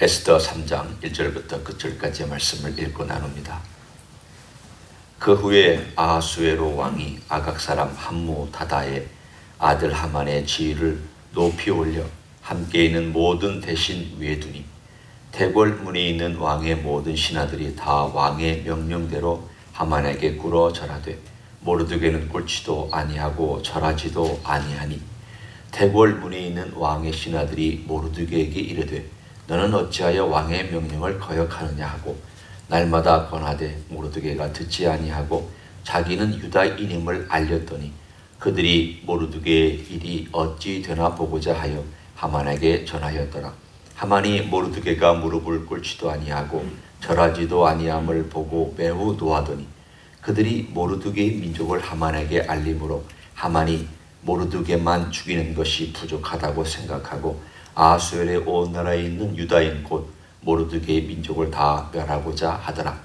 에스더 3장 1절부터 끝절까지의 말씀을 읽고 나눕니다. 그 후에 아하수에로 왕이 아각 사람 함무다다의 아들 하만의 지위를 높이 올려 함께 있는 모든 대신 위에 두니 대궐 문에 있는 왕의 모든 신하들이 다 왕의 명령대로 하만에게 꿇어 절하되 모르드게는 꿇지도 아니하고 절하지도 아니하니 대궐 문에 있는 왕의 신하들이 모르드게에게 이르되 너는 어찌하여 왕의 명령을 거역하느냐 하고 날마다 권하되 모르드게가 듣지 아니하고 자기는 유다인임을 알렸더니 그들이 모르드게의 일이 어찌 되나 보고자 하여 하만에게 전하였더라. 하만이 모르드게가 무릎을 꿇지도 아니하고 절하지도 아니함을 보고 매우 노하더니 그들이 모르드게의 민족을 하만에게 알림으로 하만이 모르드게만 죽이는 것이 부족하다고 생각하고 아하수엘의 온 나라에 있는 유다인 곧 모르드게의 민족을 다 멸하고자 하더라.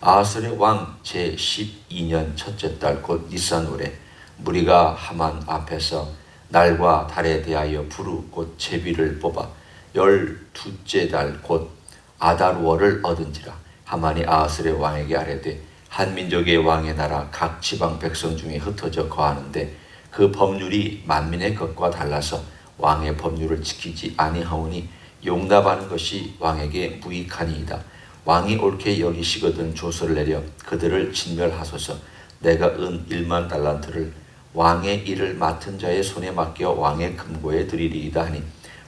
아하수엘의 왕 제12년 첫째 달 곧 니산월에 무리가 하만 앞에서 날과 달에 대하여 부르 곧 제비를 뽑아 12째 달 곧 아달월을 얻은지라. 하만이 아하수엘의 왕에게 아뢰되 한 민족의 왕의 나라 각 지방 백성 중에 흩어져 거하는데 그 법률이 만민의 것과 달라서 왕의 법률을 지키지 아니하오니 용납하는 것이 왕에게 무익하니이다. 왕이 옳게 여기시거든 조서를 내려 그들을 진멸하소서. 내가 은 1만 달란트를 왕의 일을 맡은 자의 손에 맡겨 왕의 금고에 드리리이다 하니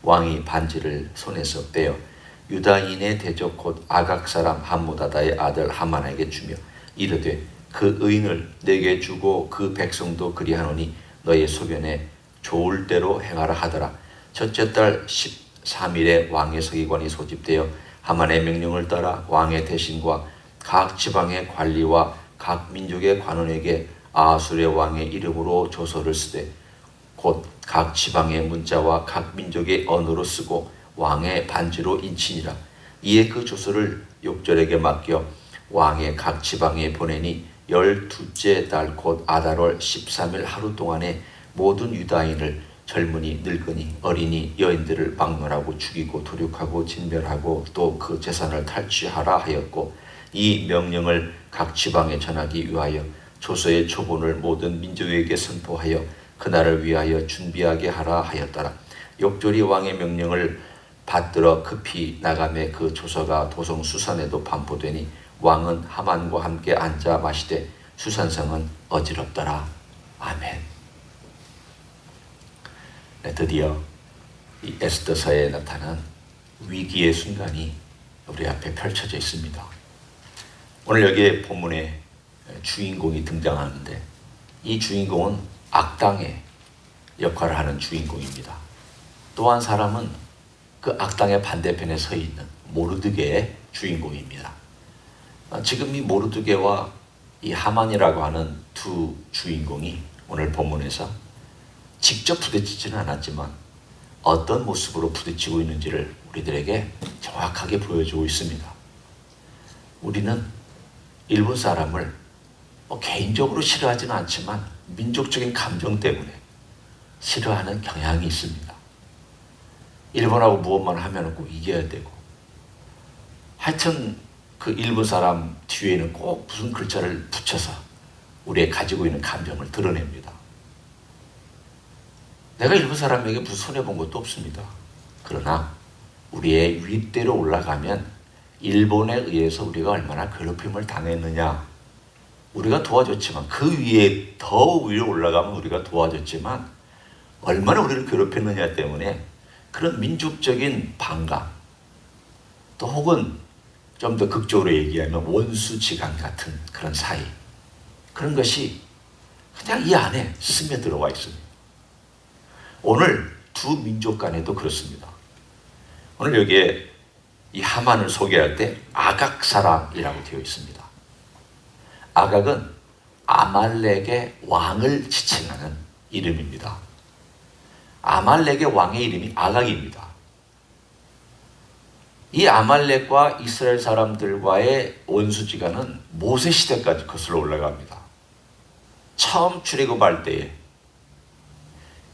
왕이 반지를 손에서 빼어 유다인의 대적 곧 아각 사람 함무다다의 아들 하만에게 주며 이르되 그 의인을 내게 주고 그 백성도 그리하노니 너의 소견에 좋을 대로 행하라 하더라. 첫째 달 13일에 왕의 서기관이 소집되어 하만의 명령을 따라 왕의 대신과 각 지방의 관리와 각 민족의 관원에게 아하수르의 왕의 이름으로 조서를 쓰되 곧 각 지방의 문자와 각 민족의 언어로 쓰고 왕의 반지로 인치니라. 이에 그 조서를 욕절에게 맡겨 왕의 각 지방에 보내니 12째 달 곧 아달월 13일 하루 동안에 모든 유다인을 젊은이 늙은이 어린이 여인들을 막론하고 죽이고 도륙하고 진멸하고 또 그 재산을 탈취하라 하였고 이 명령을 각 지방에 전하기 위하여 조서의 초본을 모든 민족에게 선포하여 그날을 위하여 준비하게 하라 하였더라. 욕절이 왕의 명령을 받들어 급히 나가매 그 조서가 도성 수산에도 반포되니 왕은 하만과 함께 앉아 마시되 수산성은 어지럽더라. 아멘. 네, 드디어 이 에스더서에 나타난 위기의 순간이 우리 앞에 펼쳐져 있습니다. 오늘 여기에 본문에 주인공이 등장하는데 이 주인공은 악당의 역할을 하는 주인공입니다. 또 한 사람은 그 악당의 반대편에 서 있는 모르드게의 주인공입니다. 지금 이 모르드게와 이 하만이라고 하는 두 주인공이 오늘 본문에서 직접 부딪히지는 않았지만 어떤 모습으로 부딪히고 있는지를 우리들에게 정확하게 보여주고 있습니다. 우리는 일본 사람을 개인적으로 싫어하지는 않지만 민족적인 감정 때문에 싫어하는 경향이 있습니다. 일본하고 무엇만 하면 꼭 이겨야 되고 하여튼 그 일본 사람 뒤에는 꼭 무슨 글자를 붙여서 우리의 가지고 있는 감정을 드러냅니다. 내가 일본 사람에게 무슨 손해본 것도 없습니다. 그러나 우리의 윗대로 올라가면 일본에 의해서 우리가 얼마나 괴롭힘을 당했느냐. 우리가 도와줬지만 그 위에 더 위로 올라가면 우리가 도와줬지만 얼마나 우리를 괴롭혔느냐 때문에 그런 민족적인 반감 또 혹은 좀 더 극적으로 얘기하면 원수지간 같은 그런 사이 그런 것이 그냥 이 안에 스며들어와 있습니다. 오늘 두 민족 간에도 그렇습니다. 오늘 여기에 이 하만을 소개할 때 아각 사람이라고 되어 있습니다. 아각은 아말렉의 왕을 지칭하는 이름입니다. 아말렉의 왕의 이름이 아각입니다. 이 아말렉과 이스라엘 사람들과의 원수지간은 모세 시대까지 거슬러 올라갑니다. 처음 출애굽할 때에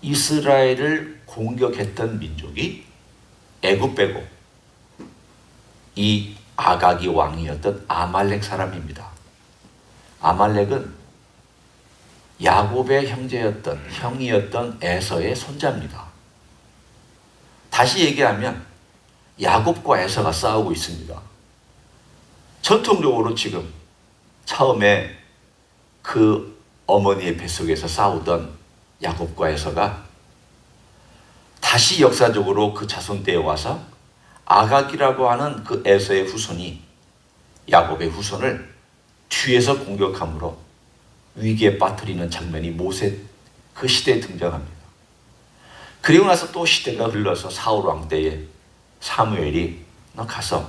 이스라엘을 공격했던 민족이 애굽 빼고 이 아각이 왕이었던 아말렉 사람입니다. 아말렉은 야곱의 형이었던 에서의 손자입니다. 다시 얘기하면 야곱과 에서가 싸우고 있습니다. 전통적으로 지금 처음에 그 어머니의 뱃속에서 싸우던 야곱과 에서가 다시 역사적으로 그 자손 때에 와서 아각이라고 하는 그 에서의 후손이 야곱의 후손을 뒤에서 공격함으로 위기에 빠뜨리는 장면이 모세 그 시대에 등장합니다. 그리고 나서 또 시대가 흘러서 사울 왕 때에 사무엘이 너 가서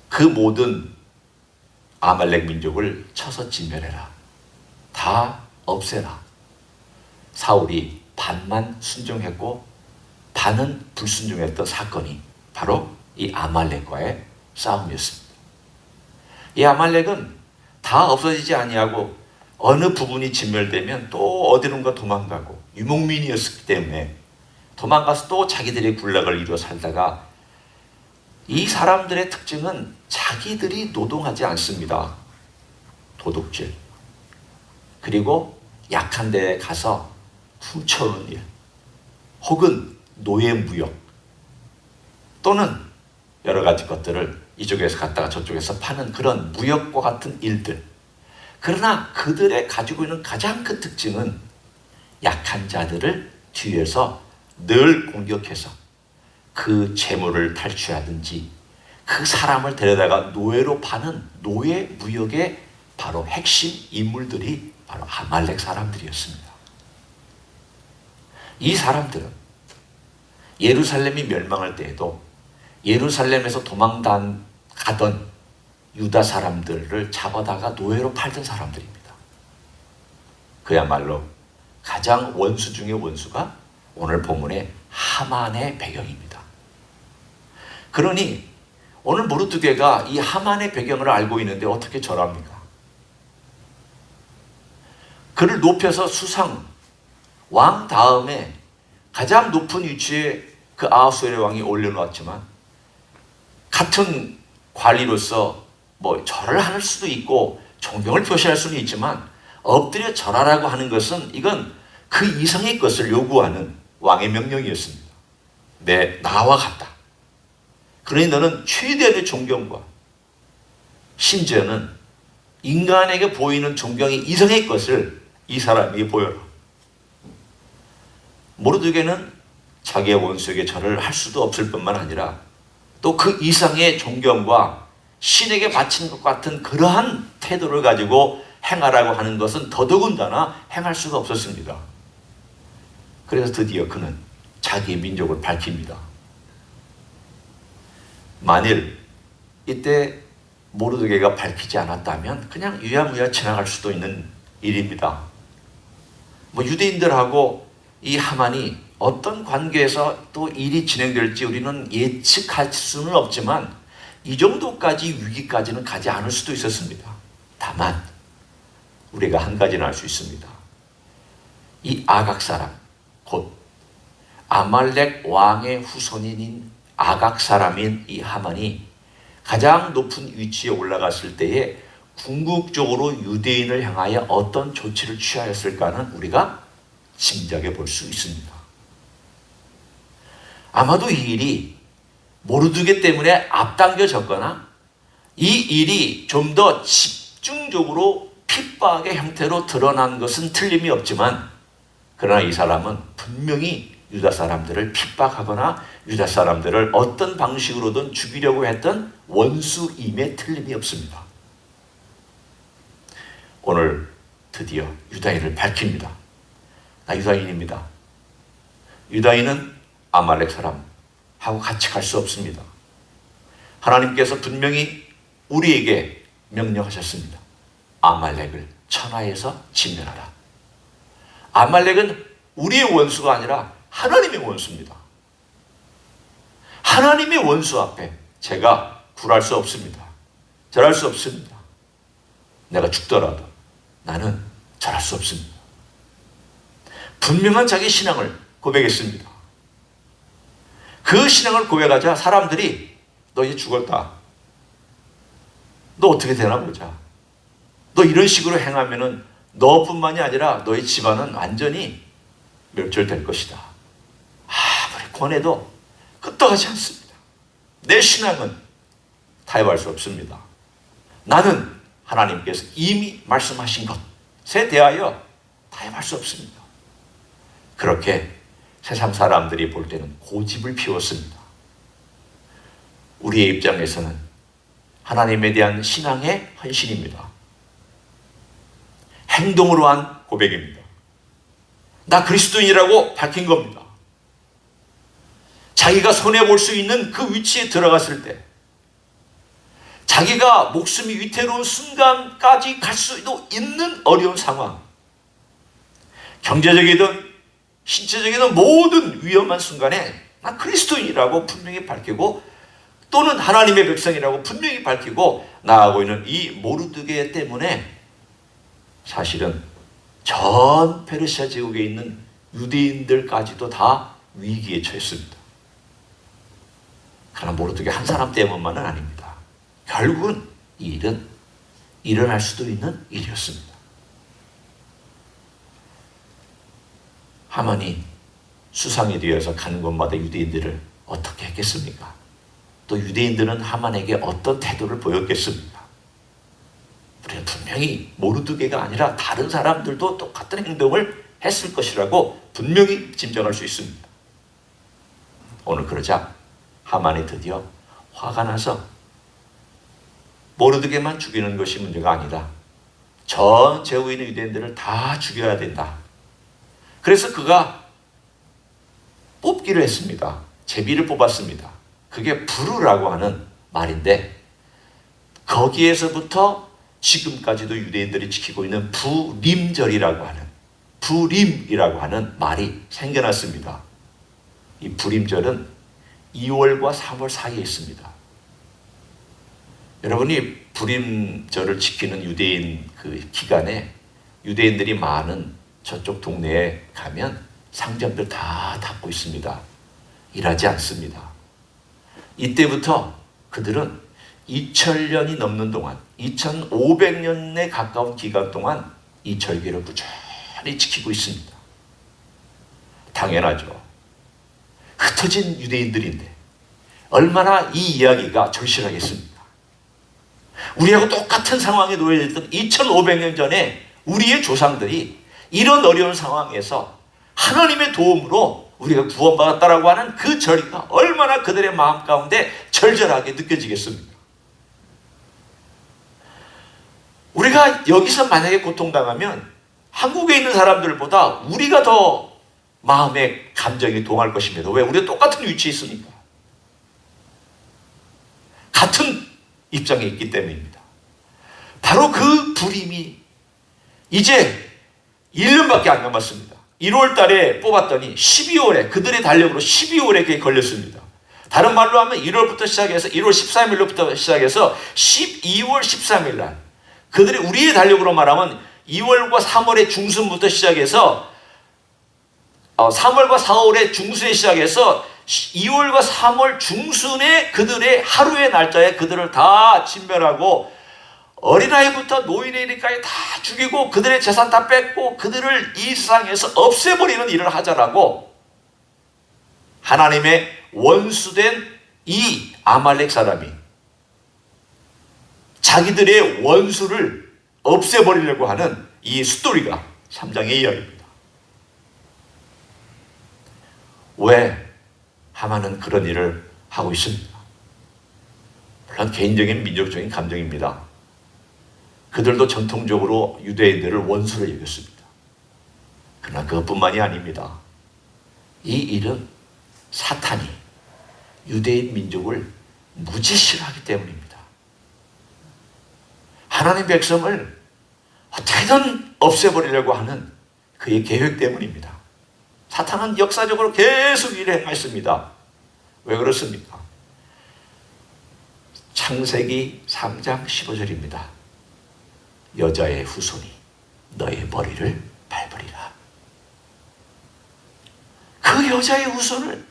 그 모든 아말렉 민족을 쳐서 진멸해라. 다 없애라. 사울이 반만 순종했고 반은 불순종했던 사건이 바로 이 아말렉과의 싸움이었습니다. 이 아말렉은 다 없어지지 아니하고 어느 부분이 진멸되면 또 어디론가 도망가고 유목민이었기 때문에 도망가서 또 자기들의 군락을 이루어 살다가 이 사람들의 특징은 자기들이 노동하지 않습니다. 도둑질. 그리고 약한 데에 가서 훔쳐오는 일. 혹은 노예무역. 또는 여러 가지 것들을 이쪽에서 갔다가 저쪽에서 파는 그런 무역과 같은 일들. 그러나 그들의 가지고 있는 가장 큰 특징은 약한 자들을 뒤에서 늘 공격해서 그 재물을 탈취하든지 그 사람을 데려다가 노예로 파는 노예 무역의 바로 핵심 인물들이 바로 아말렉 사람들이었습니다. 이 사람들은 예루살렘이 멸망할 때에도 예루살렘에서 도망가던 유다 사람들을 잡아다가 노예로 팔던 사람들입니다. 그야말로 가장 원수 중의 원수가 오늘 본문의 하만의 배경입니다. 그러니 오늘 모르드게가 이 하만의 배경을 알고 있는데 어떻게 절합니까? 그를 높여서 수상 왕 다음에 가장 높은 위치에 그 아하수에르 왕이 올려놓았지만 같은 관리로서 절을 할 수도 있고 존경을 표시할 수는 있지만 엎드려 절하라고 하는 것은 이건 그 이상의 것을 요구하는 왕의 명령이었습니다. 나와 같다. 그러니 너는 최대한의 존경과 심지어는 인간에게 보이는 존경의 이상의 것을 이 사람에게 보여라. 모르드게는 자기의 원수에게 절을 할 수도 없을 뿐만 아니라 또 그 이상의 존경과 신에게 바친 것 같은 그러한 태도를 가지고 행하라고 하는 것은 더더군다나 행할 수가 없었습니다. 그래서 드디어 그는 자기의 민족을 밝힙니다. 만일 이때 모르드게가 밝히지 않았다면 그냥 유야무야 지나갈 수도 있는 일입니다. 유대인들하고 이 하만이 어떤 관계에서 또 일이 진행될지 우리는 예측할 수는 없지만 이 정도까지 위기까지는 가지 않을 수도 있었습니다. 다만 우리가 한 가지는 알 수 있습니다. 이 아각 사람, 곧 아말렉 왕의 후손인 아각 사람인 이 하만이 가장 높은 위치에 올라갔을 때에 궁극적으로 유대인을 향하여 어떤 조치를 취하였을까는 우리가 짐작해 볼 수 있습니다. 아마도 이 일이 모르드게 때문에 앞당겨졌거나 이 일이 좀 더 집중적으로 핍박의 형태로 드러난 것은 틀림이 없지만 그러나 이 사람은 분명히 유다 사람들을 핍박하거나 유다 사람들을 어떤 방식으로든 죽이려고 했던 원수임에 틀림이 없습니다. 오늘 드디어 유다인을 밝힙니다. 나 유다인입니다. 유다인은 아말렉 사람하고 같이 갈 수 없습니다. 하나님께서 분명히 우리에게 명령하셨습니다. 아말렉을 천하에서 진멸하라. 아말렉은 우리의 원수가 아니라 하나님의 원수입니다. 하나님의 원수 앞에 제가 굴할 수 없습니다. 절할 수 없습니다. 내가 죽더라도 나는 절할 수 없습니다. 분명한 자기 신앙을 고백했습니다. 그 신앙을 고백하자 사람들이 너 이제 죽었다. 너 어떻게 되나 보자. 너 이런 식으로 행하면은 너뿐만이 아니라 너의 집안은 완전히 멸절될 것이다. 아무리 권해도 끄떡하지 않습니다. 내 신앙은 타협할 수 없습니다. 나는 하나님께서 이미 말씀하신 것에 대하여 타협할 수 없습니다. 그렇게 세상 사람들이 볼 때는 고집을 피웠습니다. 우리의 입장에서는 하나님에 대한 신앙의 헌신입니다. 행동으로 한 고백입니다. 나 그리스도인이라고 밝힌 겁니다. 자기가 손해볼 수 있는 그 위치에 들어갔을 때 자기가 목숨이 위태로운 순간까지 갈 수도 있는 어려운 상황, 경제적이든 신체적이든 모든 위험한 순간에 나 그리스도인이라고 분명히 밝히고 또는 하나님의 백성이라고 분명히 밝히고 나아가고 있는 이 모르드게 때문에 사실은 전 페르시아 제국에 있는 유대인들까지도 다 위기에 처했습니다. 그러나 모르드게 한 사람 때문만은 아닙니다. 결국은 이 일은 일어날 수도 있는 일이었습니다. 하만이 수상이 되어서 가는 곳마다 유대인들을 어떻게 했겠습니까? 또 유대인들은 하만에게 어떤 태도를 보였겠습니까? 우리는 분명히 모르드게가 아니라 다른 사람들도 똑같은 행동을 했을 것이라고 분명히 짐작할 수 있습니다. 오늘 그러자 하만이 드디어 화가 나서 모르드게만 죽이는 것이 문제가 아니다. 전 제국에 있는 유대인들을 다 죽여야 된다. 그래서 그가 뽑기를 했습니다. 제비를 뽑았습니다. 그게 부르라고 하는 말인데 거기에서부터 지금까지도 유대인들이 지키고 있는 부림절이라고 하는 부림이라고 하는 말이 생겨났습니다. 이 부림절은 2월과 3월 사이에 있습니다. 여러분이 부림절을 지키는 유대인 그 기간에 유대인들이 많은 저쪽 동네에 가면 상점들 다 닫고 있습니다. 일하지 않습니다. 이때부터 그들은 2000년이 넘는 동안 2500년에 가까운 기간 동안 이 절기를 꾸준히 지키고 있습니다. 당연하죠. 흩어진 유대인들인데 얼마나 이 이야기가 절실하겠습니까? 우리하고 똑같은 상황에 놓여 있던 2500년 전에 우리의 조상들이 이런 어려운 상황에서 하나님의 도움으로 우리가 구원받았다라고 하는 그 절기가 얼마나 그들의 마음 가운데 절절하게 느껴지겠습니까? 우리가 여기서 만약에 고통당하면 한국에 있는 사람들보다 우리가 더 마음의 감정이 동할 것입니다. 왜? 우리가 똑같은 위치에 있으니까. 같은 입장에 있기 때문입니다. 바로 그 불임이 이제 1년밖에 안 남았습니다. 1월 달에 뽑았더니 12월에 그들의 달력으로 12월에 그게 걸렸습니다. 다른 말로 하면 1월부터 시작해서 1월 13일부터 시작해서 12월 13일 날 그들이 우리의 달력으로 말하면 2월과 3월의 중순부터 시작해서 3월과 4월의 중순에 시작해서 2월과 3월 중순에 그들의 하루의 날짜에 그들을 다 진멸하고 어린아이부터 노인에 이르기까지 다 죽이고 그들의 재산 다 뺏고 그들을 이 세상에서 없애버리는 일을 하자라고 하나님의 원수된 이 아말렉 사람이 자기들의 원수를 없애버리려고 하는 이 스토리가 3장의 이야기입니다. 왜 하만은 그런 일을 하고 있습니다? 물론 개인적인 민족적인 감정입니다. 그들도 전통적으로 유대인들을 원수로 여겼습니다. 그러나 그것뿐만이 아닙니다. 이 일은 사탄이 유대인 민족을 무지 싫어하기 때문입니다. 하나님 백성을 어떻게든 없애버리려고 하는 그의 계획 때문입니다. 사탄은 역사적으로 계속 일을 행했습니다. 왜 그렇습니까? 창세기 3장 15절입니다. 여자의 후손이 너의 머리를 밟으리라. 그 여자의 후손을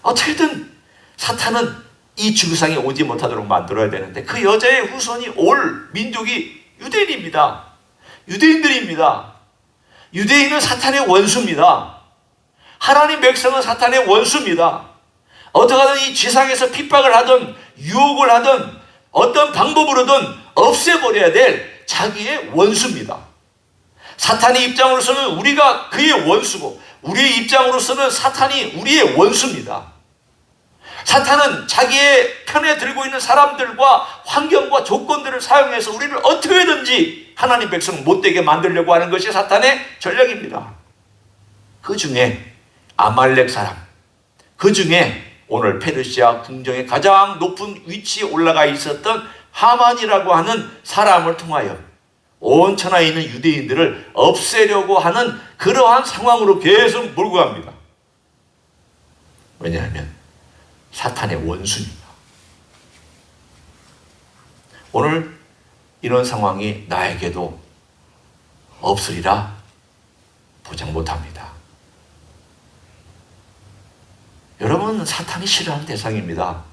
어떻게든 사탄은 이 지구상에 오지 못하도록 만들어야 되는데 그 여자의 후손이 올 민족이 유대인입니다. 유대인들입니다. 유대인은 사탄의 원수입니다. 하나님 백성은 사탄의 원수입니다. 어떻게 하든 이 지상에서 핍박을 하든 유혹을 하든 어떤 방법으로든 없애버려야 될 자기의 원수입니다. 사탄의 입장으로서는 우리가 그의 원수고 우리의 입장으로서는 사탄이 우리의 원수입니다. 사탄은 자기의 편에 들고 있는 사람들과 환경과 조건들을 사용해서 우리를 어떻게든지 하나님 백성 못되게 만들려고 하는 것이 사탄의 전략입니다. 그 중에 아말렉 사람, 그 중에 오늘 페르시아 궁정의 가장 높은 위치에 올라가 있었던 하만이라고 하는 사람을 통하여 온 천하에 있는 유대인들을 없애려고 하는 그러한 상황으로 계속 몰고 갑니다. 왜냐하면 사탄의 원수입니다. 오늘 이런 상황이 나에게도 없으리라 보장 못합니다. 여러분, 사탄이 싫어하는 대상입니다.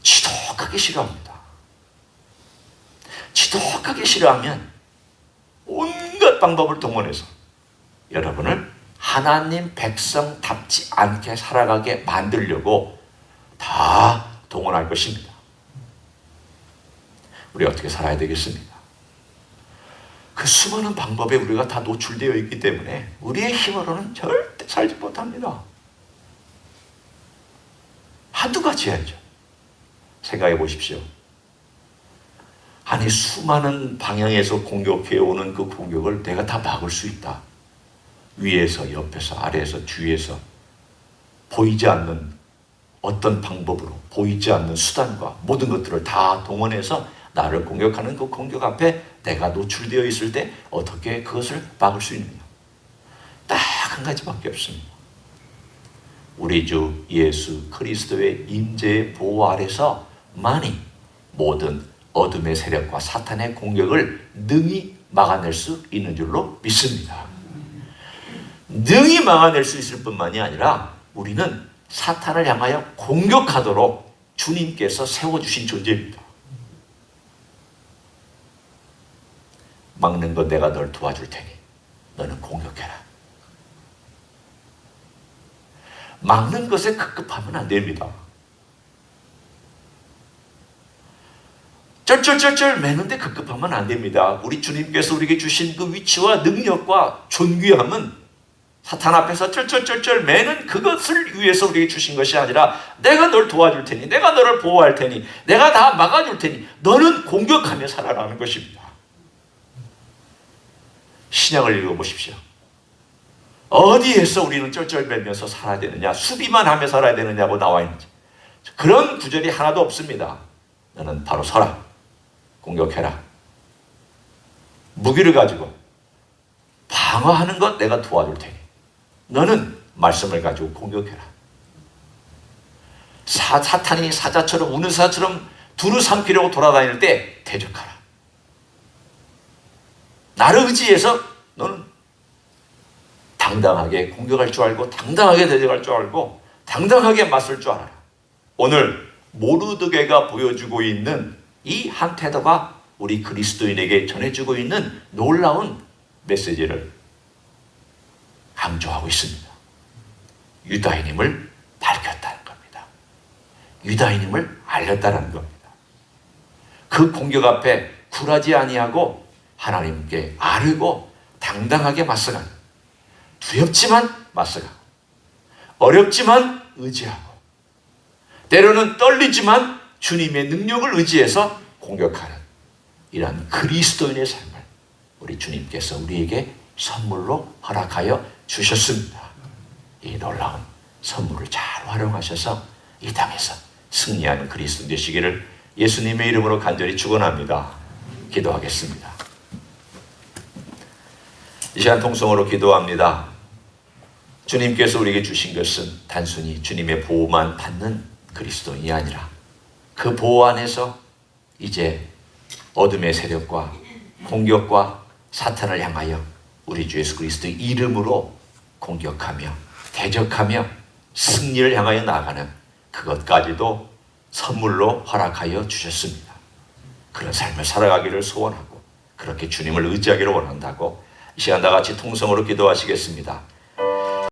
지독하게 싫어합니다. 지독하게 싫어하면 온갖 방법을 동원해서 여러분을 하나님 백성답지 않게 살아가게 만들려고 다 동원할 것입니다. 우리 어떻게 살아야 되겠습니까? 그 수많은 방법에 우리가 다 노출되어 있기 때문에 우리의 힘으로는 절대 살지 못합니다. 한두 가지 해야죠. 생각해 보십시오. 아니, 수많은 방향에서 공격해오는 그 공격을 내가 다 막을 수 있다. 위에서, 옆에서, 아래에서, 뒤에서 보이지 않는 어떤 방법으로, 보이지 않는 수단과 모든 것들을 다 동원해서 나를 공격하는 그 공격 앞에 내가 노출되어 있을 때 어떻게 그것을 막을 수 있느냐? 딱 한 가지밖에 없습니다. 우리 주 예수 그리스도의 임재의 보호 아래서 만이 모든 어둠의 세력과 사탄의 공격을 능히 막아낼 수 있는 줄로 믿습니다. 능히 막아낼 수 있을 뿐만이 아니라 우리는 사탄을 향하여 공격하도록 주님께서 세워주신 존재입니다. 막는 건 내가 널 도와줄 테니 너는 공격해라. 막는 것에 급급하면 안 됩니다. 쩔쩔쩔쩔 매는데 급급하면 안 됩니다. 우리 주님께서 우리에게 주신 그 위치와 능력과 존귀함은 사탄 앞에서 쩔쩔쩔쩔 매는 그것을 위해서 우리에게 주신 것이 아니라 내가 널 도와줄 테니, 내가 너를 보호할 테니, 내가 다 막아줄 테니 너는 공격하며 살아라는 것입니다. 신약을 읽어보십시오. 어디에서 우리는 쩔쩔매면서 살아야 되느냐, 수비만 하며 살아야 되느냐고 나와 있는지 그런 구절이 하나도 없습니다. 너는 바로 서라. 공격해라. 무기를 가지고 방어하는 것 내가 도와줄 테니 너는 말씀을 가지고 공격해라. 사탄이 사자처럼, 우는 사자처럼 두루 삼키려고 돌아다닐 때 대적하라. 나를 의지해서 너는 당당하게 공격할 줄 알고, 당당하게 대적할 줄 알고, 당당하게 맞설 줄 알아라. 오늘 모르드게가 보여주고 있는 이 한 태도가 우리 그리스도인에게 전해주고 있는 놀라운 메시지를 강조하고 있습니다. 유다인임을 밝혔다는 겁니다. 유다인임을 알렸다는 겁니다. 그 공격 앞에 굴하지 아니하고 하나님께 아뢰고 당당하게 맞서가는, 두렵지만 맞서가고, 어렵지만 의지하고, 때로는 떨리지만 주님의 능력을 의지해서 공격하는 이러한 그리스도인의 삶을 우리 주님께서 우리에게 선물로 허락하여 주셨습니다. 이 놀라운 선물을 잘 활용하셔서 이 땅에서 승리하는 그리스도 되시기를 예수님의 이름으로 간절히 축원합니다. 기도하겠습니다. 이 시간 통성으로 기도합니다. 주님께서 우리에게 주신 것은 단순히 주님의 보호만 받는 그리스도인이 아니라 그 보호 안에서 이제 어둠의 세력과 공격과 사탄을 향하여 우리 주 예수 그리스도의 이름으로 공격하며 대적하며 승리를 향하여 나아가는 그것까지도 선물로 허락하여 주셨습니다. 그런 삶을 살아가기를 소원하고 그렇게 주님을 의지하기를 원한다고 이 시간 다 같이 통성으로 기도하시겠습니다.